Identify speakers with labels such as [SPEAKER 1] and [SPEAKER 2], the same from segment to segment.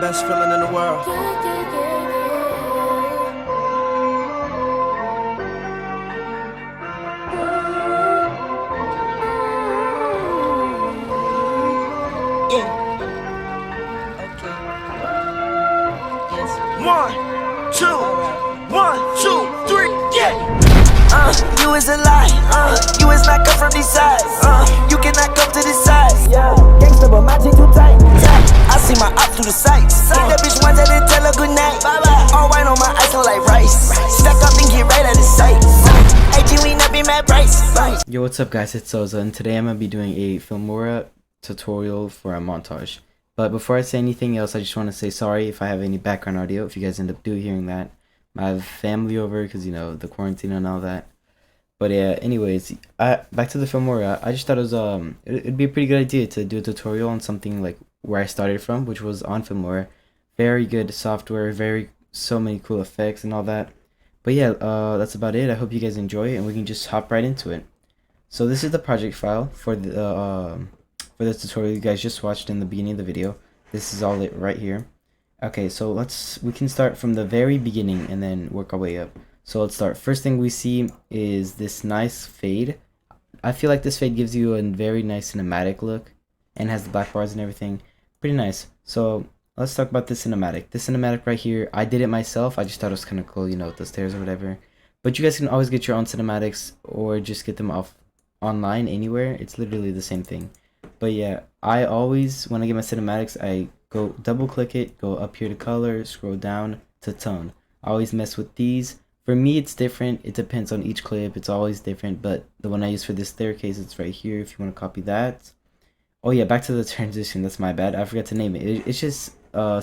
[SPEAKER 1] best feeling in the world. Yeah. Okay. Yes. 1, 2, 1, 2, 3, yeah. You is a lie. You is not come from these sides. You cannot come to this size. Yeah. Gangsta, but my jeans too tight. I see my op through the sights. That bitch once I didn't tell her good night. All white on my ice look like rice. Stack up and get right out of sight. AG, we not be mad price.
[SPEAKER 2] Yo, what's up guys, it's Soza, and today I'm going to be doing a Filmora tutorial for a montage. But before I say anything else, I just want to say sorry if I have any background audio, if you guys end up hearing that. I have family over because, you know, the quarantine and all that. But yeah, anyways, back to the Filmora. I just thought it was it'd be a pretty good idea to do a tutorial on something like where I started from, which was on Filmora. Very good software, so many cool effects and all that. But yeah, that's about it. I hope you guys enjoy it, and we can just hop right into it. So this is the project file for the tutorial you guys just watched in the beginning of the video. This is all it right here. Okay, so we can start from the very beginning and then work our way up. So let's start. First thing we see is this nice fade. I feel like this fade gives you a very nice cinematic look and has the black bars and everything. Pretty nice. So let's talk about this cinematic. This cinematic right here, I did it myself. I just thought it was kind of cool, you know, with the stairs or whatever. But you guys can always get your own cinematics or just get them off online anywhere. It's literally the same thing. But yeah, I always, when I get my cinematics, I go double click it, go up here to color, scroll down to tone. I always mess with these. For me, it's different. It depends on each clip. It's always different. But the one I use for this staircase, it's right here if you want to copy that. Oh yeah, back to the transition. That's my bad. I forgot to name it. It's just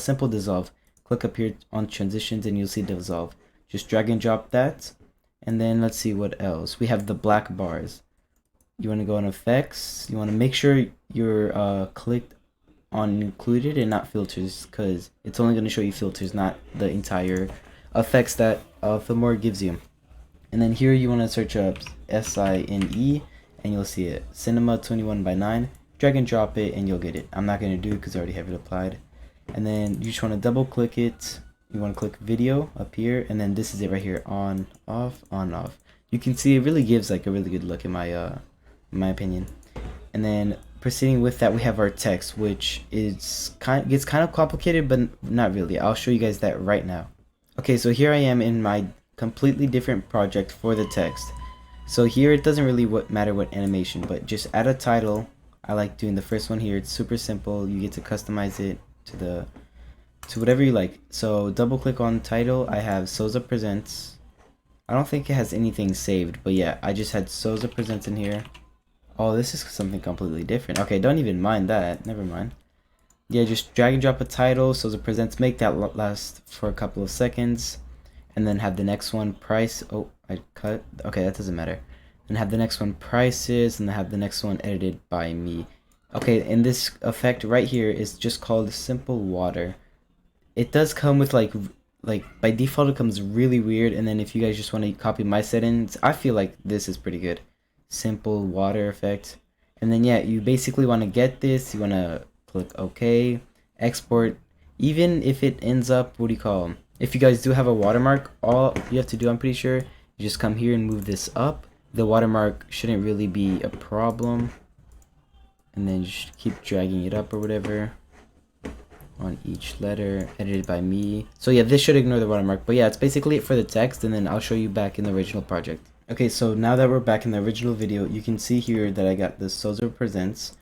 [SPEAKER 2] simple dissolve. Click up here on transitions and you'll see dissolve. Just drag and drop that. And then let's see what else. We have the black bars. You want to go on effects. You want to make sure you're clicked on included and not filters, because it's only going to show you filters, not the entire effects that Filmora gives you. And then here you want to search up SINE and you'll see it. Cinema 21:9. Drag and drop it and you'll get it. I'm not going to do it because I already have it applied. And then you just want to double click it. You want to click video up here, and then this is it right here, on, off, on, off. You can see it really gives like a really good look in my opinion. And then proceeding with that, we have our text, which gets kind of complicated, but not really. I'll show you guys that right now. Okay, so here I am in my completely different project for the text. So here it doesn't really matter what animation, but just add a title. I like doing the first one here. It's super simple. You get to customize it to whatever you like. So double click on title. I have Soza Presents. I don't think it has anything saved, but yeah, I just had Soza Presents in here. Oh, this is something completely different. Okay, don't even mind that. Never mind. Yeah, just drag and drop a title. Soza Presents. Make that last for a couple of seconds, and then have the next one price. Oh, I cut. Okay, that doesn't matter. And have the next one prices, and have the next one edited by me. Okay, and this effect right here is just called simple water. It does come with like by default it comes really weird, and then if you guys just want to copy my settings, I feel like this is pretty good. Simple water effect. And then yeah, you basically want to get this. You want to click OK, export. Even if it ends up, what do you call them? If you guys do have a watermark, all you have to do, I'm pretty sure, you just come here and move this up. The watermark shouldn't really be a problem. And then just keep dragging it up or whatever on each letter, edited by me. So yeah, this should ignore the watermark. But yeah, it's basically it for the text, and then I'll show you back in the original project. Okay, so now that we're back in the original video, you can see here that I got the Soza Presents.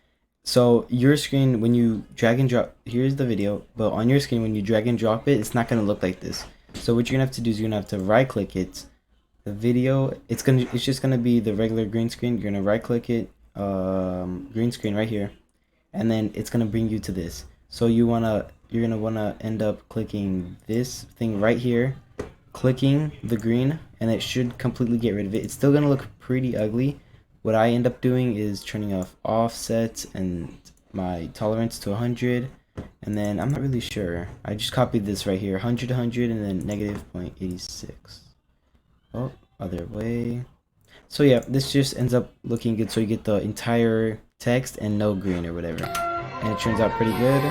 [SPEAKER 2] So your screen, when you drag and drop, here's the video, but on your screen when you drag and drop it, it's not going to look like this. So what you're going to have to do is you're going to have to right click it. The video, it's just going to be the regular green screen. You're going to right click it, green screen right here, and then it's going to bring you to this. So you're going to want to end up clicking this thing right here, clicking the green, and it should completely get rid of it. It's still going to look pretty ugly. What I end up doing is turning off offset and my tolerance to 100, and then I'm not really sure. I just copied this right here, 100 to 100, and then negative 0.86. Oh, other way. So yeah, this just ends up looking good. So you get the entire text and no green or whatever, and it turns out pretty good.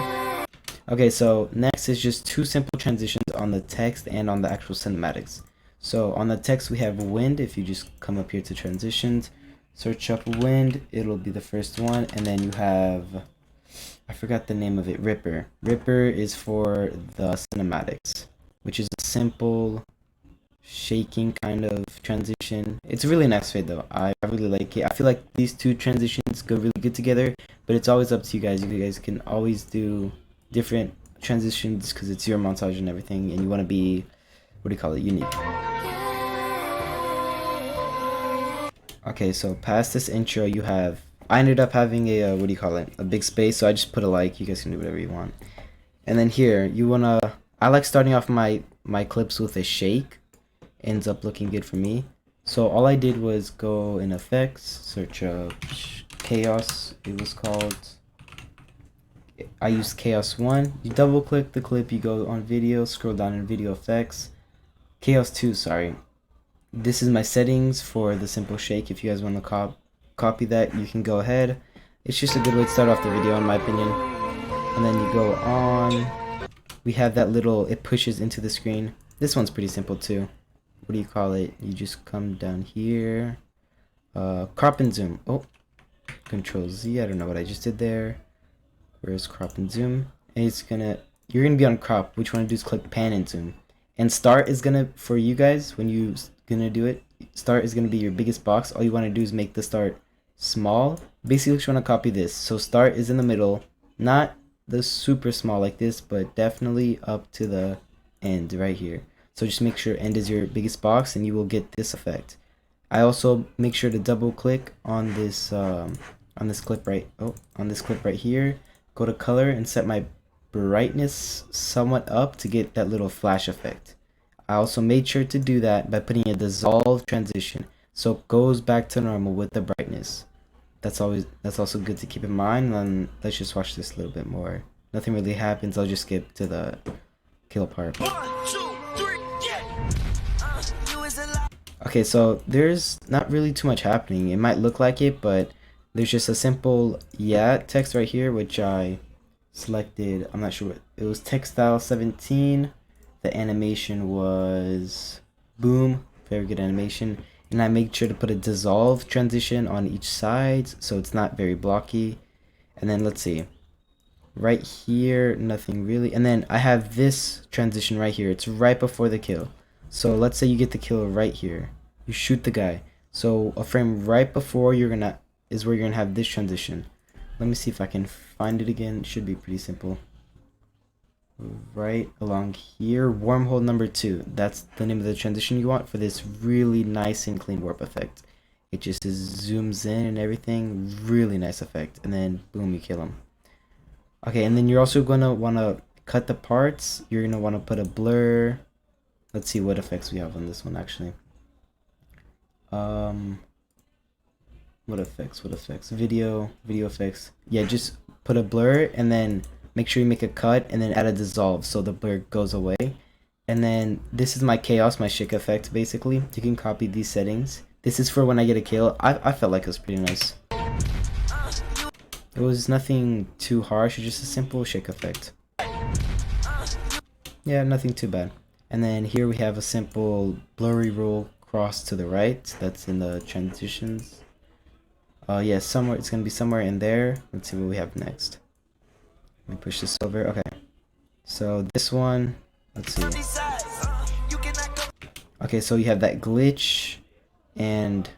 [SPEAKER 2] Okay, so next is just two simple transitions on the text and on the actual cinematics. So on the text we have wind. If you just come up here to transitions, search up wind, it'll be the first one, and then you have, I forgot the name of it, Ripper. Ripper is for the cinematics, which is a simple shaking kind of transition. It's a really nice fade though. I really like it. I feel like these two transitions go really good together, but it's always up to you guys. You guys can always do different transitions because it's your montage and everything, and you want to be, what do you call it, unique. Okay, so past this intro you have, I ended up having a what do you call it, a big space, so I just put a like. You guys can do whatever you want. And then here you wanna, I like starting off my clips with a shake. Ends up looking good for me. So all I did was go in effects, search up chaos, it was called. I used chaos 1. You double click the clip, you go on video, scroll down in video effects. Chaos 2, sorry. This is my settings for the simple shake. If you guys want to copy that, you can go ahead. It's just a good way to start off the video in my opinion. And then you go on. We have that little, it pushes into the screen. This one's pretty simple too. What do you call it? You just come down here, crop and zoom. Oh, Control Z. I don't know what I just did there. Where's crop and zoom? And it's gonna, you're gonna be on crop. What you want to do is click pan and zoom. And start is gonna, for you guys, when you gonna do it, start is gonna be your biggest box. All you want to do is make the start small. Basically, you just want to copy this. So start is in the middle, not the super small like this, but definitely up to the end right here. So just make sure end is your biggest box and you will get this effect. I also make sure to double click on this clip right here. Go to color and set my brightness somewhat up to get that little flash effect. I also made sure to do that by putting a dissolve transition, so it goes back to normal with the brightness. That's also good to keep in mind. And let's just watch this a little bit more. Nothing really happens. I'll just skip to the kill part. Okay, so there's not really too much happening. It might look like it, but there's just a simple yeah text right here, which I selected. I'm not sure what it was. Textile 17. The animation was boom, very good animation. And I made sure to put a dissolve transition on each side so it's not very blocky. And then let's see, right here, nothing really. And then I have this transition right here. It's right before the kill. So let's say you get the kill right here. You shoot the guy. So a frame right before is where you're gonna have this transition. Let me see if I can find it again. It should be pretty simple. Right along here, wormhole number 2. That's the name of the transition you want for this really nice and clean warp effect. It just zooms in and everything. Really nice effect. And then boom, you kill him. Okay, and then you're also gonna wanna cut the parts. You're gonna wanna put a blur. Let's see what effects we have on this one actually. What effects? Video effects. Yeah, just put a blur and then make sure you make a cut and then add a dissolve so the blur goes away. And then this is my chaos, my shake effect basically. You can copy these settings. This is for when I get a kill. I felt like it was pretty nice. It was nothing too harsh, just a simple shake effect. Yeah, nothing too bad. And then here we have a simple blurry roll cross to the right. That's in the transitions. Yeah, somewhere it's gonna be somewhere in there. Let's see what we have next. Let me push this over. Okay. So this one, let's see. Okay, so you have that glitch, and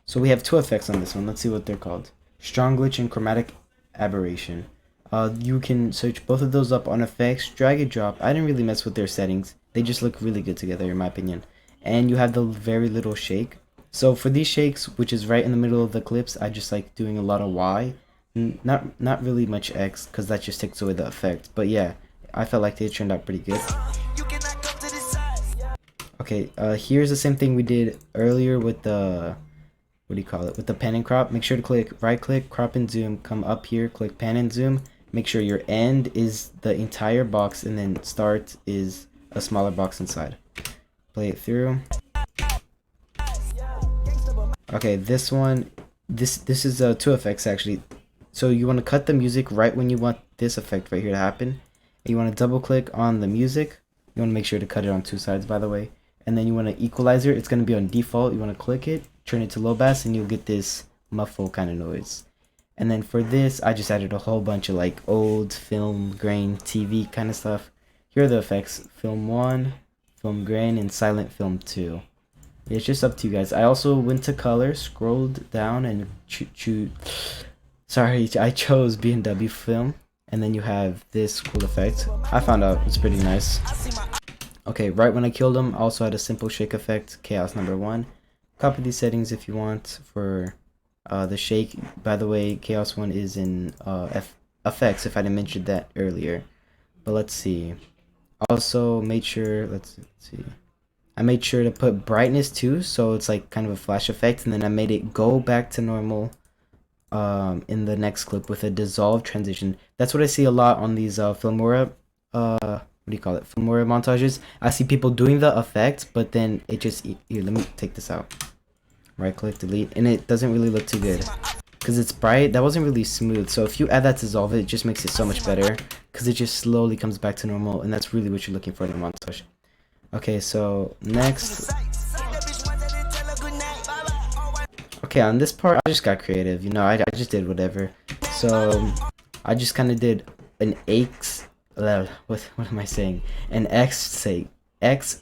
[SPEAKER 2] so we have two effects on this one. Let's see what they're called. Strong glitch and chromatic aberration. You can search both of those up on effects, drag and drop. I didn't really mess with their settings. They just look really good together in my opinion. And you have the very little shake. So for these shakes, which is right in the middle of the clips, I just like doing a lot of Y. Not really much X, because that just takes away the effect. But yeah, I felt like they turned out pretty good. Okay, here's the same thing we did earlier with the, what do you call it, with the pan and crop. Make sure to click right click, crop and zoom, come up here, click pan and zoom. Make sure your end is the entire box and then start is a smaller box inside. Play it through. Okay, this one, this is two effects actually. So you want to cut the music right when you want this effect right here to happen, You want to double click on the music. You want to make sure to cut it on 2 sides, by the way. And then you want to equalizer. It's going to be on default. You want to click it, turn it to low bass, and you'll get this muffle kind of noise. And then for this, I just added a whole bunch of like old film grain TV kind of stuff. Here are the effects: film 1, film grain, and silent film 2. It's just up to you guys. I also went to color, scrolled down, and I chose B&W film. And then you have this cool effect. I found out it's pretty nice. Okay, right when I killed him, I also had a simple shake effect, chaos number 1. Copy these settings if you want for the shake. By the way, chaos 1 is in effects, if I didn't mention that earlier. But let's see. Also made sure, let's see. I made sure to put brightness too, so it's like kind of a flash effect, and then I made it go back to normal in the next clip with a dissolve transition. That's what I see a lot on these Filmora Filmora montages. I see people doing the effect, but then it just, here, let me take this out. Right click, delete, and it doesn't really look too good because it's bright. That wasn't really smooth. So if you add that dissolve, it just makes it so much better because it just slowly comes back to normal, and that's really what you're looking for in a montage. Okay, so next. Okay, on this part, I just got creative. You know, I just did whatever. So I just kind of did an X. What am I saying? An X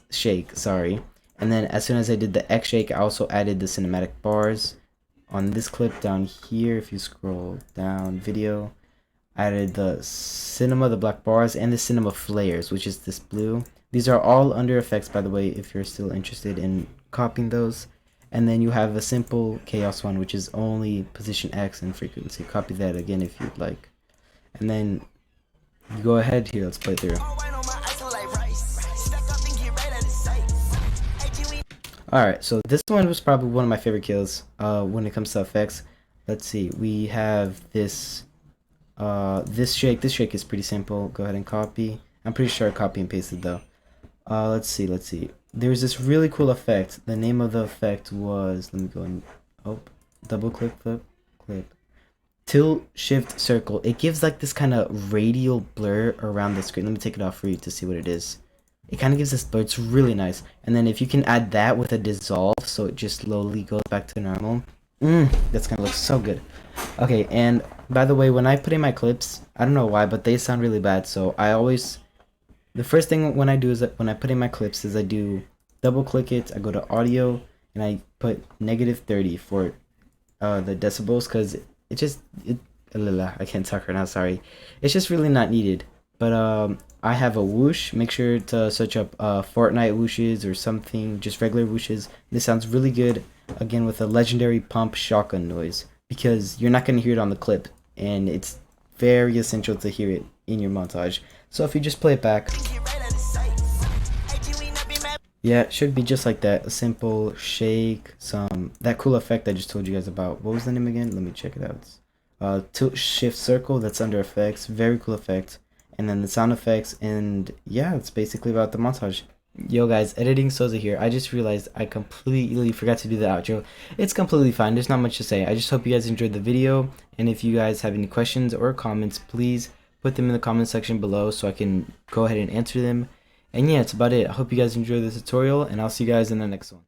[SPEAKER 2] shake. Sorry. And then as soon as I did the X shake, I also added the cinematic bars on this clip down here. If you scroll down, video, I added the cinema, the black bars, and the cinema flares, which is this blue. These are all under effects, by the way, if you're still interested in copying those. And then you have a simple chaos one, which is only position X and frequency. Copy that again if you'd like. And then you go ahead here, let's play through. Alright, so this one was probably one of my favorite kills when it comes to effects. Let's see, we have this this shake. This shake is pretty simple. Go ahead and copy. I'm pretty sure I copy and pasted though. Let's see. There's this really cool effect. The name of the effect was, let me go and double click, clip. Tilt shift circle. It gives like this kind of radial blur around the screen. Let me take it off for you to see what it is. It kind of gives this blur. It's really nice. And then if you can add that with a dissolve, so it just slowly goes back to normal. That's gonna look so good. Okay, and by the way, when I put in my clips, I don't know why, but they sound really bad. So I always, the first thing when I do is that when I put in my clips is I do double click it, I go to audio, and I put -30 for the decibels, because I can't talk right now, sorry. It's just really not needed. But I have a whoosh. Make sure to search up Fortnite whooshes or something, just regular whooshes. This sounds really good, again with a legendary pump shotgun noise, because you're not going to hear it on the clip, and it's very essential to hear it in your montage. So if you just play it back, yeah, it should be just like that. A simple shake, that cool effect I just told you guys about. What was the name again? Let me check it out. Tilt shift circle, that's under effects. Very cool effect. And then the sound effects, and yeah, it's basically about the montage. Yo guys, editing Soza here. I just realized I completely forgot to do the outro. It's completely fine, there's not much to say. I just hope you guys enjoyed the video, and if you guys have any questions or comments, please put them in the comment section below so I can go ahead and answer them. And yeah, that's about it. I hope you guys enjoyed this tutorial, and I'll see you guys in the next one.